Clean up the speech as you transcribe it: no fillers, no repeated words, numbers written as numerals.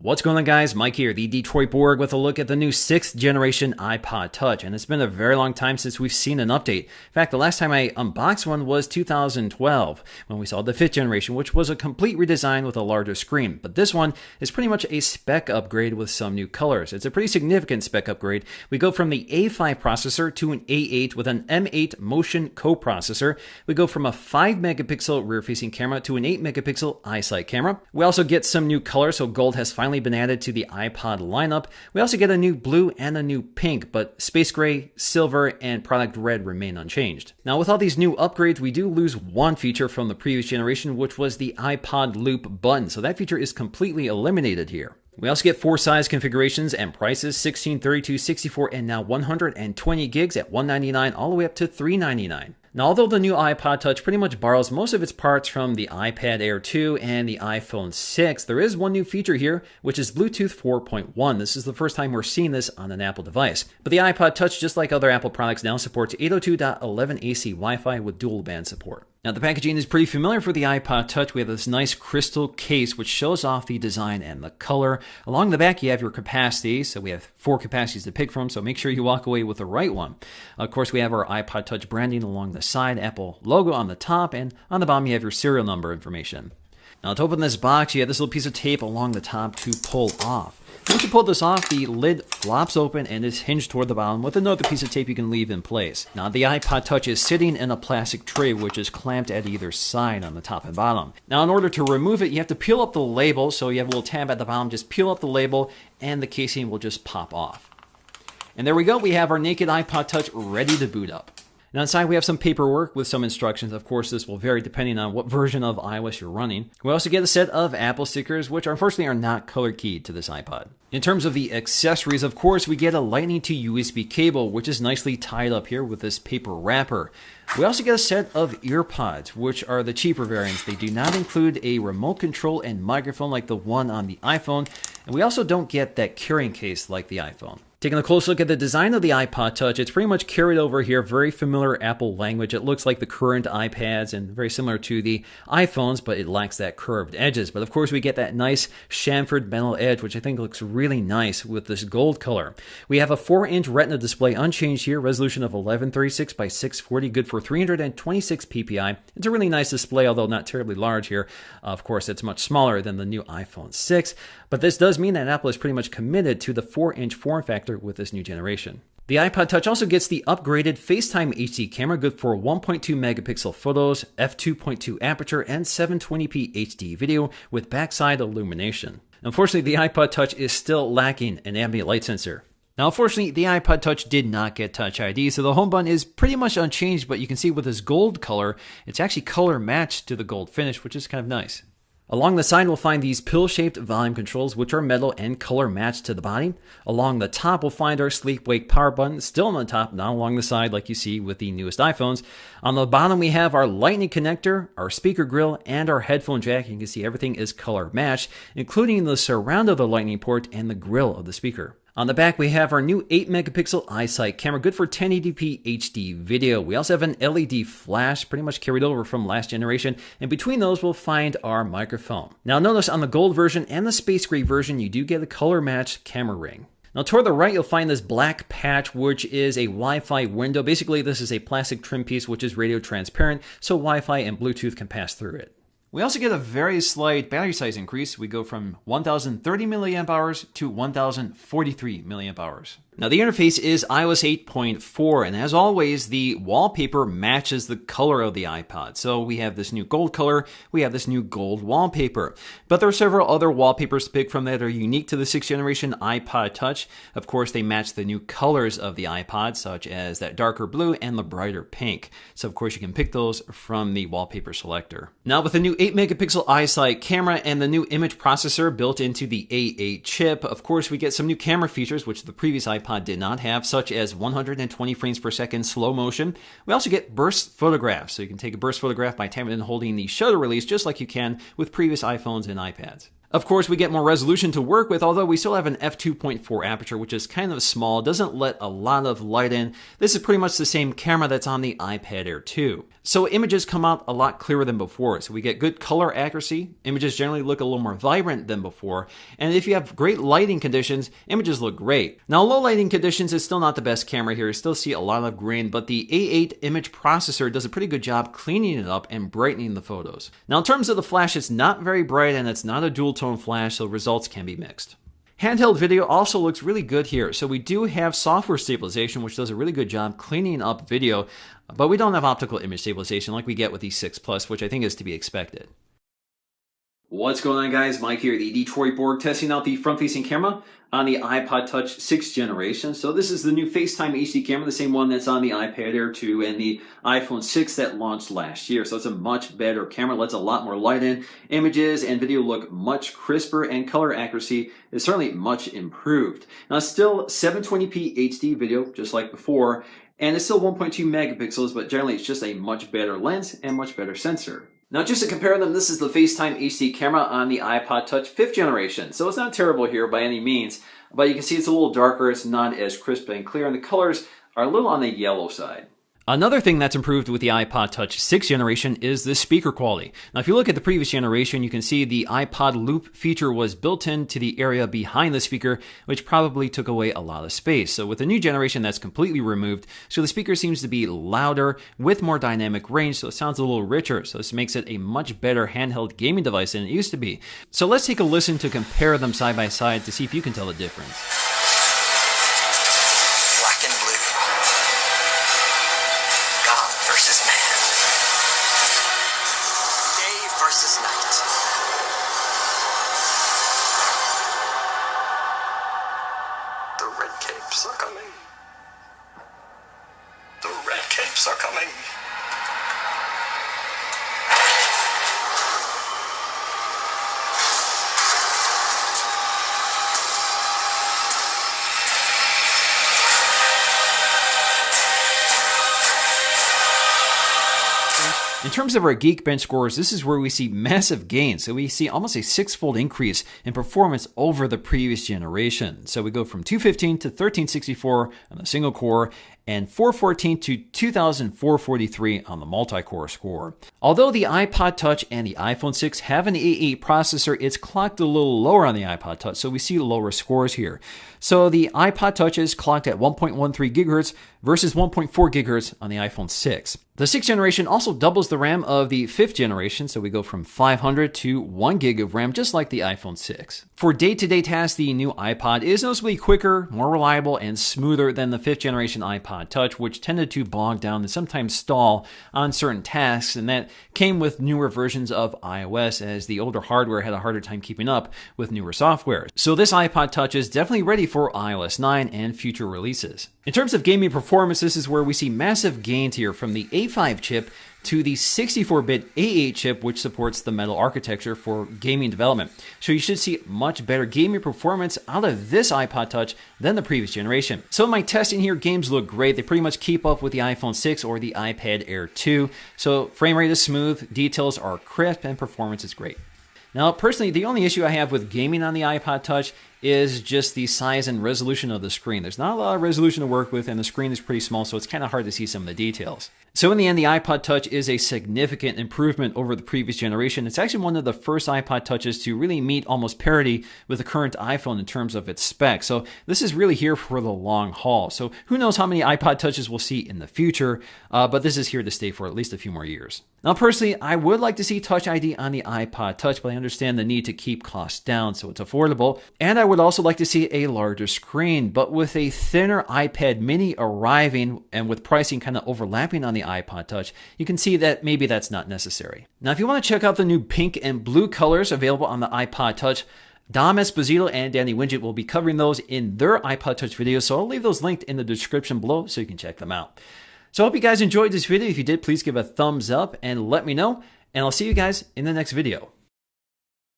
What's going on, guys? Mike here, the Detroit Borg, with a look at the new 6th generation iPod Touch, and it's been a very long time since we've seen an update. In fact, the last time I unboxed one was 2012, when we saw the 5th generation, which was a complete redesign with a larger screen. But this one is pretty much a spec upgrade with some new colors. It's a pretty significant spec upgrade. We go from the A5 processor to an A8 with an M8 motion coprocessor. We go from a 5 megapixel rear-facing camera to an 8 megapixel iSight camera. We also get some new colors, so gold has finally been added to the iPod lineup. We also get a new blue and a new pink, but space gray, silver, and product red remain unchanged. Now, with all these new upgrades, we do lose one feature from the previous generation, which was the iPod loop button. So that feature is completely eliminated here. We also get 4 size configurations and prices: 16, 32, 64, and now 120 gigs at $199 all the way up to $399. Now, although the new iPod Touch pretty much borrows most of its parts from the iPad Air 2 and the iPhone 6, there is one new feature here, which is Bluetooth 4.1. This is the first time we're seeing this on an Apple device. But the iPod Touch, just like other Apple products, now supports 802.11ac Wi-Fi with dual band support. Now, the packaging is pretty familiar for the iPod Touch. We have this nice crystal case which shows off the design and the color. Along the back, you have your capacity. So we have 4 capacities to pick from, so make sure you walk away with the right one. Of course, we have our iPod Touch branding along the side, Apple logo on the top, and on the bottom you have your serial number information. Now, to open this box, you have this little piece of tape along the top to pull off. Once you pull this off, the lid flops open and is hinged toward the bottom with another piece of tape you can leave in place. Now, the iPod Touch is sitting in a plastic tray which is clamped at either side on the top and bottom. Now, in order to remove it, you have to peel up the label. So you have a little tab at the bottom, just peel up the label and the casing will just pop off. And there we go, we have our naked iPod Touch ready to boot up. Now, inside we have some paperwork with some instructions. Of course, this will vary depending on what version of iOS you're running. We also get a set of Apple stickers, which unfortunately are not color keyed to this iPod. In terms of the accessories, of course, we get a Lightning to USB cable, which is nicely tied up here with this paper wrapper. We also get a set of earpods, which are the cheaper variants. They do not include a remote control and microphone like the one on the iPhone, and we also don't get that carrying case like the iPhone. Taking a close look at the design of the iPod Touch, it's pretty much carried over here, very familiar Apple language. It looks like the current iPads and very similar to the iPhones, but it lacks that curved edges. But of course, we get that nice chamfered metal edge, which I think looks really nice with this gold color. We have a 4-inch Retina display unchanged here, resolution of 1136 by 640, good for 326 ppi. It's a really nice display, although not terribly large here. Of course, it's much smaller than the new iPhone 6, but this does mean that Apple is pretty much committed to the 4-inch form factor with this new generation. The iPod Touch also gets the upgraded FaceTime HD camera, good for 1.2 megapixel photos, f2.2 aperture, and 720p HD video with backside illumination. Unfortunately, the iPod Touch is still lacking an ambient light sensor. Now, unfortunately, the iPod Touch did not get Touch ID, so the home button is pretty much unchanged, but you can see with this gold color, it's actually color matched to the gold finish, which is kind of nice. Along the side, we'll find these pill-shaped volume controls, which are metal and color matched to the body. Along the top, we'll find our sleep-wake power button, still on the top, not along the side like you see with the newest iPhones. On the bottom, we have our Lightning connector, our speaker grill, and our headphone jack. You can see everything is color matched, including the surround of the Lightning port and the grill of the speaker. On the back, we have our new 8 megapixel iSight camera, good for 1080p HD video. We also have an LED flash, pretty much carried over from last generation. And between those, we'll find our microphone. Now, notice on the gold version and the space gray version, you do get a color matched camera ring. Now, toward the right, you'll find this black patch, which is a Wi-Fi window. Basically, this is a plastic trim piece, which is radio transparent, so Wi-Fi and Bluetooth can pass through it. We also get a very slight battery size increase. We go from 1030 milliamp hours to 1043 milliamp hours. Now, the interface is iOS 8.4, and as always, the wallpaper matches the color of the iPod. So we have this new gold color, we have this new gold wallpaper. But there are several other wallpapers to pick from that are unique to the 6th generation iPod Touch. Of course, they match the new colors of the iPod, such as that darker blue and the brighter pink. So of course, you can pick those from the wallpaper selector. Now, with the new 8 megapixel iSight camera and the new image processor built into the A8 chip, of course, we get some new camera features, which the previous iPod did not have, such as 120 frames per second slow motion. We also get burst photographs, so you can take a burst photograph by tapping and holding the shutter release just like you can with previous iPhones and iPads. Of course, we get more resolution to work with, although we still have an f2.4 aperture, which is kind of small, doesn't let a lot of light in. This is pretty much the same camera that's on the iPad Air 2. So images come out a lot clearer than before. So we get good color accuracy. Images generally look a little more vibrant than before. And if you have great lighting conditions, images look great. Now, low lighting conditions is still not the best camera here. You still see a lot of grain, but the A8 image processor does a pretty good job cleaning it up and brightening the photos. Now, in terms of the flash, it's not very bright and it's not a dual tone flash, so results can be mixed. Handheld video also looks really good here. So we do have software stabilization, which does a really good job cleaning up video, but we don't have optical image stabilization like we get with the 6 Plus, which I think is to be expected. What's going on, guys? Mike here, the Detroit Borg, testing out the front-facing camera on the iPod Touch 6th generation. So this is the new FaceTime HD camera, the same one that's on the iPad Air 2 and the iPhone 6 that launched last year. So it's a much better camera, lets a lot more light in. Images and video look much crisper, and color accuracy is certainly much improved. Now, still 720p HD video, just like before, and it's still 1.2 megapixels, but generally it's just a much better lens and much better sensor. Now, just to compare them, this is the FaceTime HD camera on the iPod Touch 5th generation. So it's not terrible here by any means, but you can see it's a little darker, it's not as crisp and clear, and the colors are a little on the yellow side. Another thing that's improved with the iPod Touch 6th generation is the speaker quality. Now, if you look at the previous generation, you can see the iPod Loop feature was built into the area behind the speaker, which probably took away a lot of space. So with the new generation, that's completely removed. So the speaker seems to be louder with more dynamic range, so it sounds a little richer. So this makes it a much better handheld gaming device than it used to be. So let's take a listen to compare them side by side to see if you can tell the difference. Are coming. The red capes are coming. In terms of our Geekbench scores, this is where we see massive gains. So we see almost a 6-fold increase in performance over the previous generation. So we go from 215 to 1364 on the single core, and 414 to 2443 on the multi-core score. Although the iPod Touch and the iPhone 6 have an A8 processor, it's clocked a little lower on the iPod Touch, so we see lower scores here. So the iPod Touch is clocked at 1.13 gigahertz versus 1.4 gigahertz on the iPhone 6. The 6th generation also doubles the RAM of the 5th generation, so we go from 500 to 1 gig of RAM, just like the iPhone 6. For day-to-day tasks, the new iPod is noticeably quicker, more reliable, and smoother than the 5th generation iPod Touch, which tended to bog down and sometimes stall on certain tasks, and that came with newer versions of iOS, as the older hardware had a harder time keeping up with newer software. So this iPod Touch is definitely ready for iOS 9 and future releases. In terms of gaming performance, this is where we see massive gains here from the A5 chip to the 64-bit A8 chip, which supports the metal architecture for gaming development. So you should see much better gaming performance out of this iPod Touch than the previous generation. So in my testing here, games look great. They pretty much keep up with the iPhone 6 or the iPad Air 2. So frame rate is smooth, details are crisp, and performance is great. Now, personally, the only issue I have with gaming on the iPod Touch is just the size and resolution of the screen. There's not a lot of resolution to work with, and the screen is pretty small, so it's kind of hard to see some of the details. So in the end, the iPod Touch is a significant improvement over the previous generation. It's actually one of the first iPod Touches to really meet almost parity with the current iPhone in terms of its specs. So this is really here for the long haul. So who knows how many iPod Touches we'll see in the future, but this is here to stay for at least a few more years. Now, personally, I would like to see Touch ID on the iPod Touch, but I understand the need to keep costs down so it's affordable. And I would also like to see a larger screen, but with a thinner iPad mini arriving and with pricing kind of overlapping on the iPod Touch, you can see that maybe that's not necessary. Now, if you want to check out the new pink and blue colors available on the iPod Touch, Dom Esposito and Danny Winget will be covering those in their iPod Touch videos, so I'll leave those linked in the description below so you can check them out. So I hope you guys enjoyed this video. If you did, please give a thumbs up and let me know, and I'll see you guys in the next video.